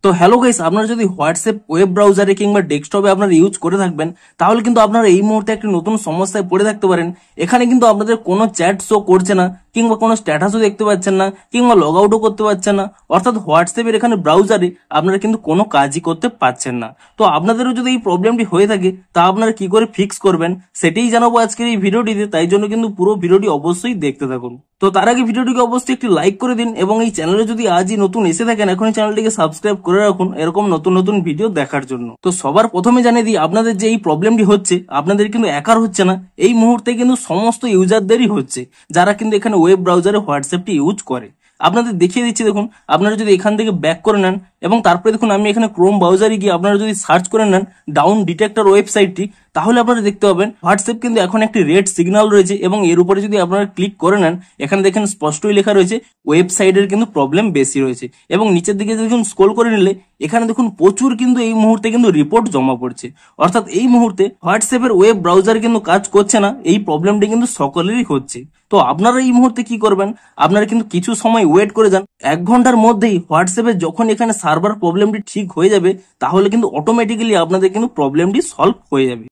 তো hello guys, আপনারা যদি হোয়াটসঅ্যাপ ওয়েব ব্রাউজারে কিংবা ডেস্কটপে আপনারা ইউজ করে থাকবেন, তাহলে কিন্তু আপনারা এই মুহূর্তে একটি নতুন সমস্যায় পড়ে থাকতে পারেন। এখানে কিন্তু আপনাদের কোনো চ্যাট শো করছে না, কিংবা কোনো স্ট্যাটাসও দেখতে পাচ্ছেন না, কিংবা লগ আউটও করতে পারছেন না। অর্থাৎ হোয়াটসঅ্যাপের এখানে ব্রাউজারে আপনারা কিন্তু কোনো কাজই করতে পারছেন না। তো আপনাদেরও যদি এই প্রবলেমটি হয়ে থাকে, তা আপনারা কি করে ফিক্স করবেন সেটাই জানাবো আজকের এই ভিডিওটিতে। তাই জন্য কিন্তু পুরো ভিডিওটি অবশ্যই দেখতে থাকুন। তো তার আগে ভিডিওটিকে অবশ্যই একটি লাইক করে দিন, এবং এই চ্যানেলে যদি আজই নতুন এসে থাকেন, এখন এই চ্যানেলটিকে সাবস্ক্রাইব করে রাখুন এরকম নতুন নতুন ভিডিও দেখার জন্য। তো সবার প্রথমে জানিয়ে দিই, আপনাদের যে এই প্রবলেমটি হচ্ছে, আপনাদের কিন্তু একার হচ্ছে না, এই মুহূর্তে কিন্তু সমস্ত ইউজারদেরই হচ্ছে, যারা কিন্তু এখানে ওয়েব ব্রাউজারে হোয়াটসঅ্যাপটি ইউজ করে। আপনাদের দেখিয়ে দিচ্ছি, দেখুন আপনারা যদি এখান থেকে ব্যাক করে নেন এবং তারপরে দেখুন আমি এখানে ক্রোম ব্রাউজারে গিয়ে আপনারা যদি সার্চ করে নেন ডাউন ডিটেক্টর ওয়েবসাইটটি, তাহলে আপনারা দেখতে পাবেন হোয়াটসঅ্যাপ কিন্তু এখন একটি রেড সিগন্যাল রয়েছে, এবং এর উপরে যদি আপনারা ক্লিক করে নেন, এখানে দেখেন স্পষ্টই লেখা রয়েছে ওয়েবসাইটের কিন্তু প্রবলেম বেশি রয়েছে। এবং নিচের দিকে দেখুন স্ক্রল করে নিলে এখানে দেখুন প্রচুর কিন্তু এই মুহূর্তে কিন্তু রিপোর্ট জমা পড়ছে। অর্থাৎ এই মুহূর্তে হোয়াটসঅ্যাপের ওয়েব ব্রাউজার কিন্তু কাজ করছে না, এই প্রবলেমটি কিন্তু সকলেরই হচ্ছে। তো আপনারা এই মুহূর্তে কি করবেন, আপনারা কিন্তু কিছু সময় ওয়েট করে যান। 1 ঘন্টার মধ্যেই হোয়াটসঅ্যাপে যখন এখানে সার্ভার প্রবলেমটি ঠিক হয়ে যাবে, তাহলে কিন্তু অটোমেটিক্যালি আপনাদের কিন্তু প্রবলেমটি সলভ হয়ে যাবে।